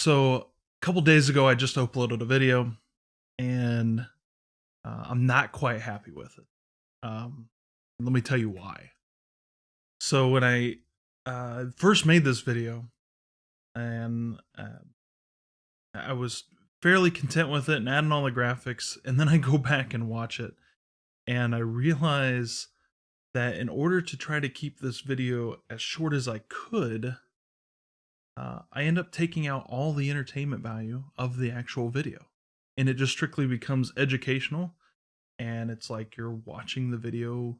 So a couple days ago, I just uploaded a video, and I'm not quite happy with it. Let me tell you why. So when I first made this video, and I was fairly content with it and adding all the graphics, and then I go back and watch it, and I realize that in order to try to keep this video as short as I could, I end up taking out all the entertainment value of the actual video, and it just strictly becomes educational. And it's like you're watching the video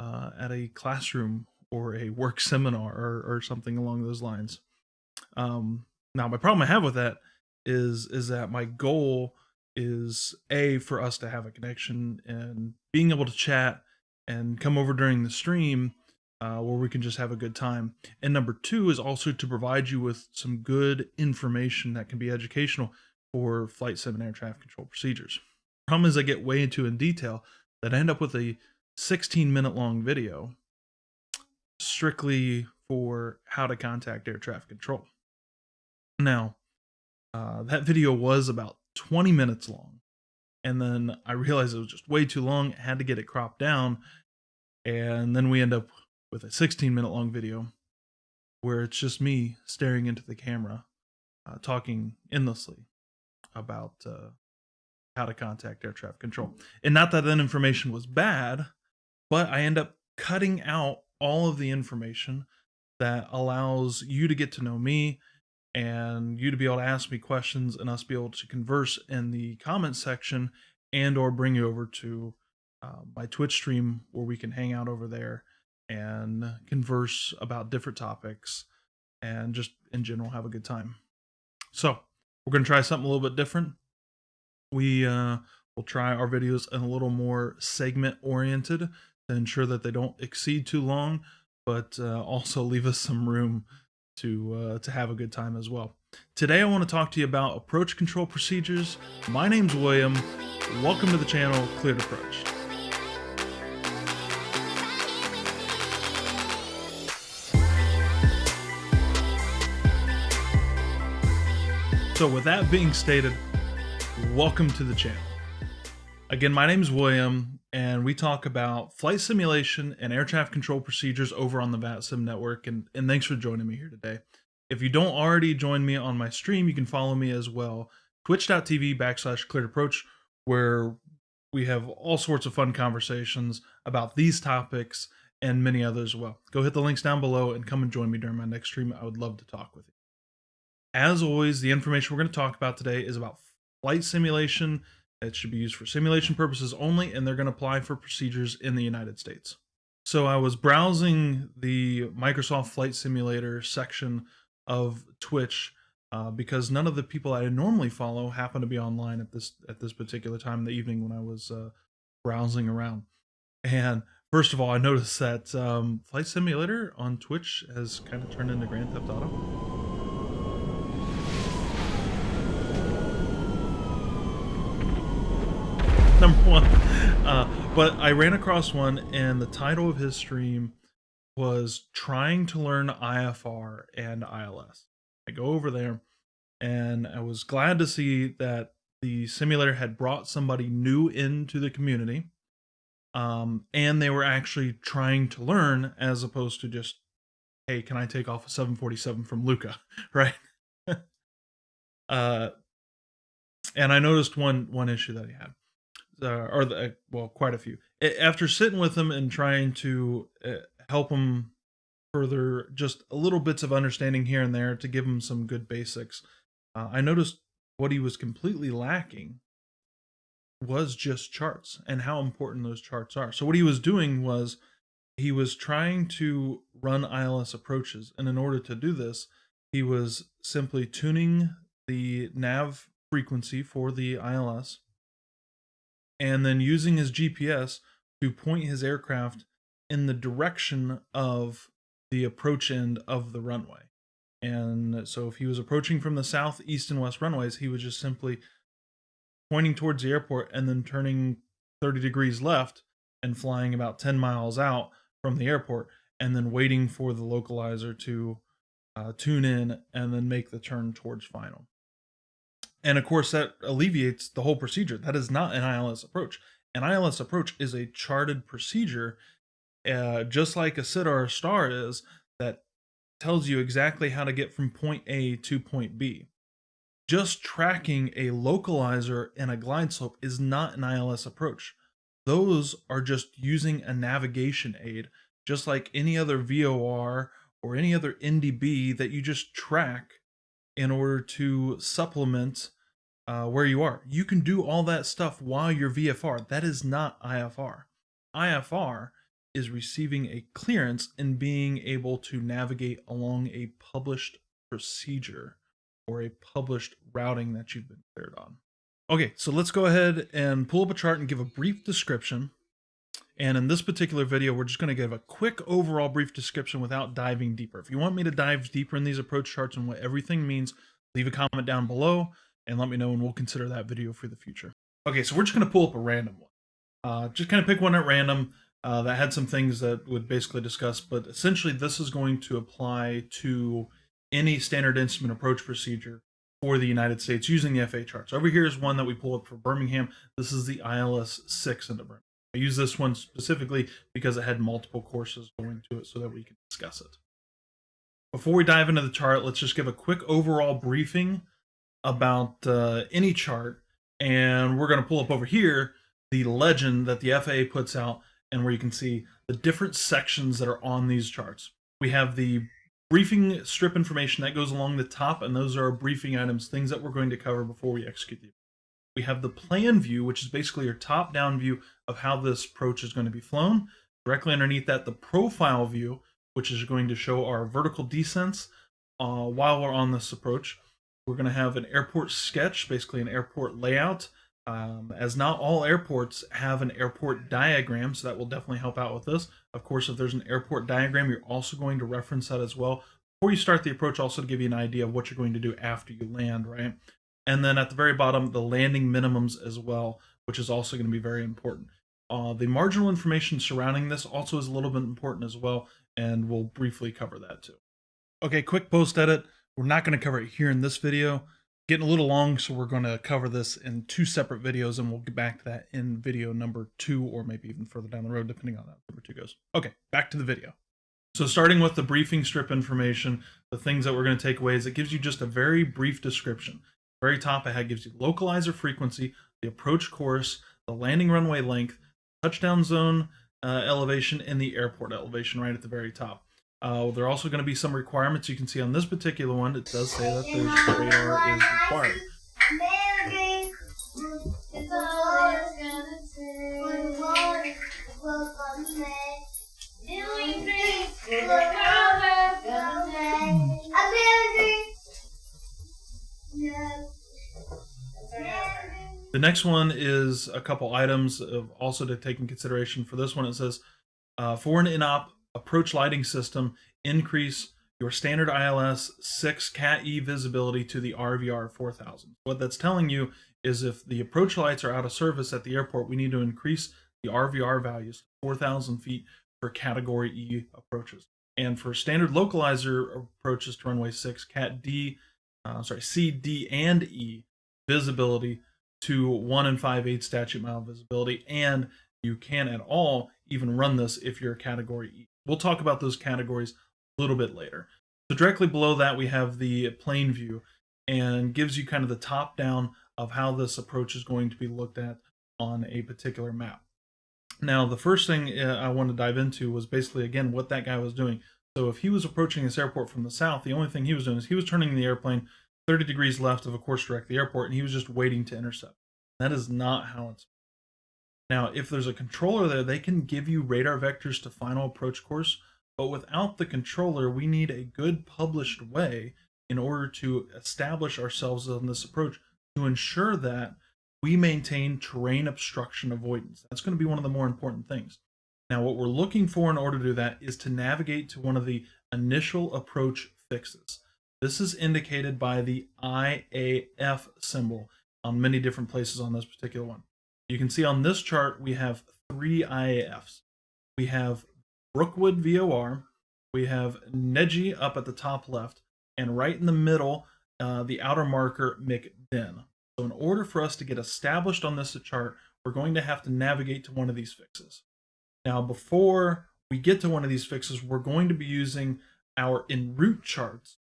at a classroom or a work seminar or something along those lines. Now, my problem I have with that is that my goal is a for us to have a connection and being able to chat and come over during the stream where we can just have a good time. And number two is also to provide you with some good information that can be educational for flight sim and air traffic control procedures. Problem is, I get way too in detail that I end up with a 16-minute long video strictly for how to contact air traffic control. Now, that video was about 20 minutes long, and then I realized it was just way too long. I had to get it cropped down, and then we end up with a 16-minute long video where it's just me staring into the camera, talking endlessly about how to contact air traffic control. And not that that information was bad, but I end up cutting out all of the information that allows you to get to know me and you to be able to ask me questions and us be able to converse in the comment section and or bring you over to my Twitch stream where we can hang out over there and converse about different topics and just in general have a good time. So we're going to try something a little bit different. We will try our videos in a little more segment oriented to ensure that they don't exceed too long, but also leave us some room to have a good time as well. Today I want to talk to you about approach control procedures. My name's William. Welcome to the channel, Cleared Approach. So with that being stated, welcome to the channel. Again, my name is William, and we talk about flight simulation and air traffic control procedures over on the VATSIM network, and thanks for joining me here today. If you don't already join me on my stream, you can follow me as well, twitch.tv/clearedapproach, where we have all sorts of fun conversations about these topics and many others as well. Go hit the links down below and come and join me during my next stream. I would love to talk with you. As always, the information we're going to talk about today is about flight simulation. It should be used for simulation purposes only, and they're going to apply for procedures in the United States. So I was browsing the Microsoft Flight Simulator section of Twitch because none of the people I normally follow happen to be online at this particular time in the evening when I was browsing around. And first of all, I noticed that Flight Simulator on Twitch has kind of turned into Grand Theft Auto. Number one. But I ran across one, and the title of his stream was Trying to Learn IFR and ILS. I go over there, and I was glad to see that the simulator had brought somebody new into the community, and they were actually trying to learn as opposed to just, hey, can I take off a 747 from Luca, right? And I noticed one issue that he had. Well, quite a few. After sitting with him and trying to help him further, just a little bits of understanding here and there to give him some good basics, I noticed what he was completely lacking was just charts and how important those charts are. So what he was doing was he was trying to run ILS approaches, and in order to do this, he was simply tuning the nav frequency for the ILS and then using his GPS to point his aircraft in the direction of the approach end of the runway. And so if he was approaching from the south, east, and west runways, he was just simply pointing towards the airport and then turning 30 degrees left and flying about 10 miles out from the airport, and then waiting for the localizer to tune in and then make the turn towards final. And of course, that alleviates the whole procedure. That is not an ILS approach. An ILS approach is a charted procedure, just like a SID or a STAR is, that tells you exactly how to get from point A to point B. Just tracking a localizer and a glide slope is not an ILS approach. Those are just using a navigation aid, just like any other VOR or any other NDB that you just track in order to supplement where you are. You can do all that stuff while you're VFR. That is not IFR. IFR is receiving a clearance and being able to navigate along a published procedure or a published routing that you've been cleared on. Okay, so let's go ahead and pull up a chart and give a brief description. And in this particular video, we're just going to give a quick overall brief description without diving deeper. If you want me to dive deeper in these approach charts and what everything means, leave a comment down below and let me know, and we'll consider that video for the future. Okay, so we're just going to pull up a random one. Just kind of pick one at random that had some things that would basically discuss, but essentially this is going to apply to any standard instrument approach procedure for the United States using the FA charts. Over here is one that we pull up for Birmingham. This is the ILS 6 into Birmingham. I use this one specifically because it had multiple courses going to it so that we can discuss it. Before we dive into the chart, let's just give a quick overall briefing about any chart. And we're going to pull up over here the legend that the FAA puts out, and where you can see the different sections that are on these charts. We have the briefing strip information that goes along the top, and those are our briefing items, things that we're going to cover before we execute the. We have the plan view, which is basically your top-down view of how this approach is going to be flown. Directly underneath that, the profile view, which is going to show our vertical descents while we're on this approach. We're going to have an airport sketch, basically an airport layout, as not all airports have an airport diagram, so that will definitely help out with this. Of course, if there's an airport diagram, you're also going to reference that as well before you start the approach, also to give you an idea of what you're going to do after you land, right? And then at the very bottom, the landing minimums as well, which is also going to be very important. The marginal information surrounding this also is a little bit important as well, and we'll briefly cover that too. Okay, quick post edit. We're not going to cover it here in this video. Getting a little long, so we're going to cover this in 2 separate videos, and we'll get back to that in video number 2, or maybe even further down the road, depending on how number 2 goes. Okay, back to the video. So starting with the briefing strip information, the things that we're going to take away is it gives you just a very brief description. Very top ahead gives you localizer frequency, the approach course, the landing runway length, touchdown zone elevation, and the airport elevation right at the very top. There are also going to be some requirements. You can see on this particular one, it does say that there's radar is required. The next one is a couple items of also to take in consideration. For this one, it says, for an in-op approach lighting system, increase your standard ILS 6 Cat E visibility to the RVR 4000. What that's telling you is if the approach lights are out of service at the airport, we need to increase the RVR values to 4,000 feet for Category E approaches. And for standard localizer approaches to runway 6, C, D, and E visibility to 1 5/8 statute mile visibility, and you can at all even run this if you're a Category E. We'll talk about those categories a little bit later. So directly below that, we have the plane view, and gives you kind of the top down of how this approach is going to be looked at on a particular map. Now, the first thing I want to dive into was basically, again, what that guy was doing. So if he was approaching this airport from the south, the only thing he was doing is he was turning the airplane 30 degrees left of a course direct the airport, and he was just waiting to intercept. That is not how it's. Now, if there's a controller there, they can give you radar vectors to final approach course, but without the controller, we need a good published way in order to establish ourselves on this approach to ensure that we maintain terrain obstruction avoidance. That's going to be one of the more important things. Now, what we're looking for in order to do that is to navigate to one of the initial approach fixes. This is indicated by the IAF symbol on many different places on this particular one. You can see on this chart, we have 3 IAFs. We have Brookwood VOR, we have Neji up at the top left, and right in the middle, the outer marker McDinn. So in order for us to get established on this chart, we're going to have to navigate to one of these fixes. Now, before we get to one of these fixes, we're going to be using our en route charts,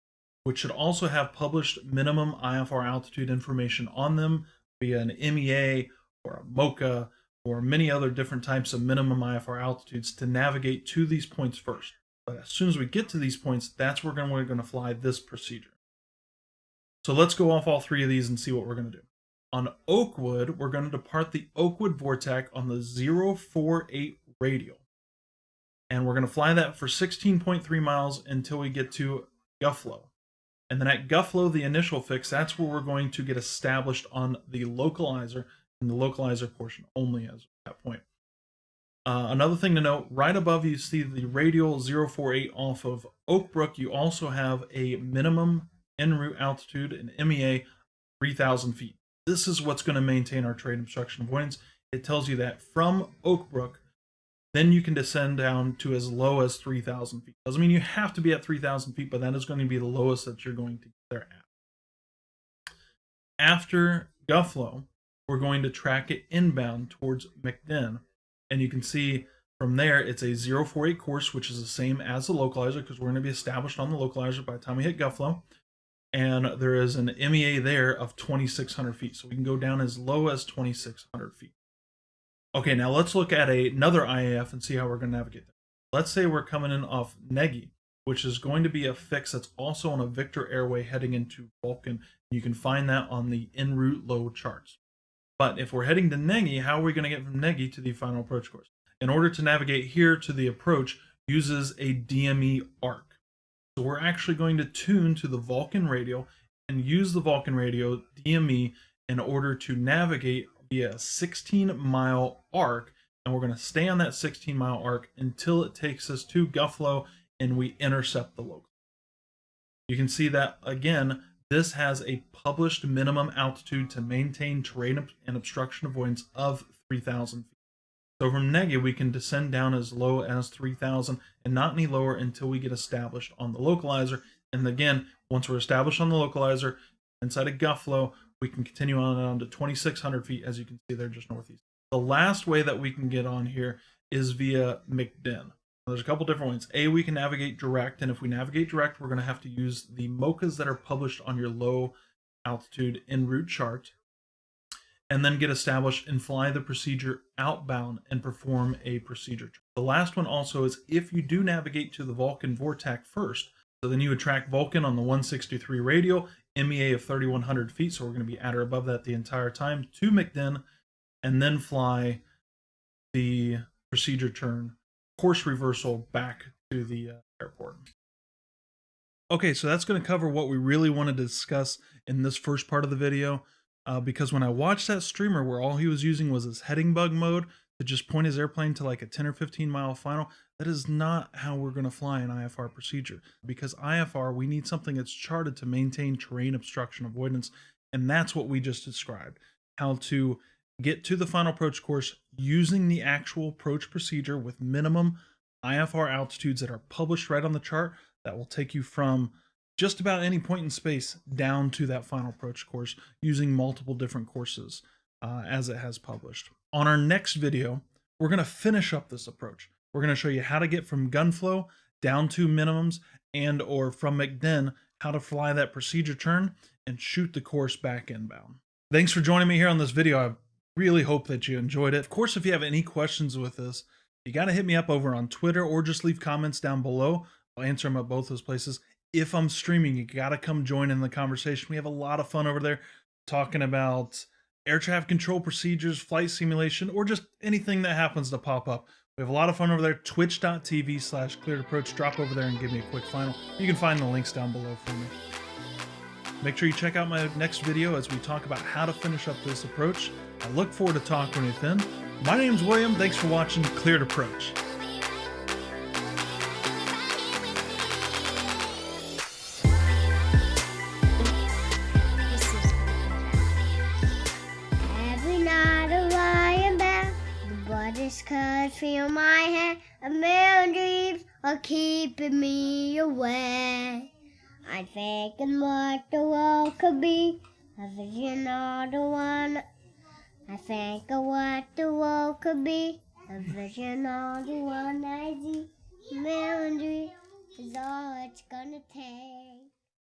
which should also have published minimum IFR altitude information on them via an MEA or a MOCA or many other different types of minimum IFR altitudes to navigate to these points first. But as soon as we get to these points, that's where we're going to fly this procedure. So let's go off all three of these and see what we're going to do. On Oakwood, we're going to depart the Oakwood VORTAC on the 048 radial. And we're going to fly that for 16.3 miles until we get to Gufflow. And then at Gufflow, the initial fix, that's where we're going to get established on the localizer, and the localizer portion only as that point. Another thing to note, right above you see the radial 048 off of Oakbrook, you also have a minimum en route altitude, an MEA, 3,000 feet. This is what's going to maintain our terrain obstruction avoidance. It tells you that from Oakbrook, then you can descend down to as low as 3,000 feet. Doesn't mean you have to be at 3,000 feet, but that is going to be the lowest that you're going to get there at. After Gufflow, we're going to track it inbound towards McDinn. And you can see from there, it's a 048 course, which is the same as the localizer because we're going to be established on the localizer by the time we hit Gufflow. And there is an MEA there of 2,600 feet. So we can go down as low as 2,600 feet. Okay, now let's look at another IAF and see how we're going to navigate that. Let's say we're coming in off Negi, which is going to be a fix that's also on a Victor Airway heading into Vulcan. You can find that on the en route low charts. But if we're heading to Negi, how are we going to get from Negi to the final approach course? In order to navigate here to the approach, uses a DME arc. So we're actually going to tune to the Vulcan radial and use the Vulcan radio DME in order to navigate via a 16-mile arc, and we're going to stay on that 16-mile arc until it takes us to Gufflow and we intercept the local. You can see that, again, this has a published minimum altitude to maintain terrain and obstruction avoidance of 3,000 feet. So from Negi, we can descend down as low as 3,000 and not any lower until we get established on the localizer. And again, once we're established on the localizer inside of Gufflow, we can continue on to 2,600 feet, as you can see there just northeast. The last way that we can get on here is via McDinn. There's a couple different ways. A, we can navigate direct, and if we navigate direct, we're going to have to use the MOCAs that are published on your low altitude en route chart, and then get established and fly the procedure outbound and perform a procedure. The last one also is if you do navigate to the Vulcan VORTAC first, so then you would track Vulcan on the 163 radial, MEA of 3,100 feet, so we're going to be at or above that the entire time, to McDinn, and then fly the procedure turn course reversal back to the airport. Okay, so that's going to cover what we really wanted to discuss in this first part of the video, because when I watched that streamer where all he was using was his heading bug mode to just point his airplane to like a 10 or 15 mile final, that is not how we're going to fly an IFR procedure. Because IFR, we need something that's charted to maintain terrain obstruction avoidance, and that's what we just described. How to get to the final approach course using the actual approach procedure with minimum IFR altitudes that are published right on the chart that will take you from just about any point in space down to that final approach course using multiple different courses as it has published. On our next video, we're going to finish up this approach. We're going to show you how to get from Gunflow down to minimums and or from McDinn, how to fly that procedure turn and shoot the course back inbound. Thanks for joining me here on this video. I really hope that you enjoyed it. Of course, if you have any questions with this, you got to hit me up over on Twitter or just leave comments down below. I'll answer them at both those places. If I'm streaming, you got to come join in the conversation. We have a lot of fun over there talking about air traffic control procedures, flight simulation, or just anything that happens to pop up. We have a lot of fun over there. Twitch.tv/clearedapproach. Drop over there and give me a quick final. You can find the links down below for me. Make sure you check out my next video as we talk about how to finish up this approach. I look forward to talking with you then. My name's William. Thanks for watching Cleared Approach. Every night I lie in bed, the bodies could feel my head, a million dreams are keeping me awake. I'm thinking what the world could be A vision of the one. I think of what the world could be. A vision of the one I see.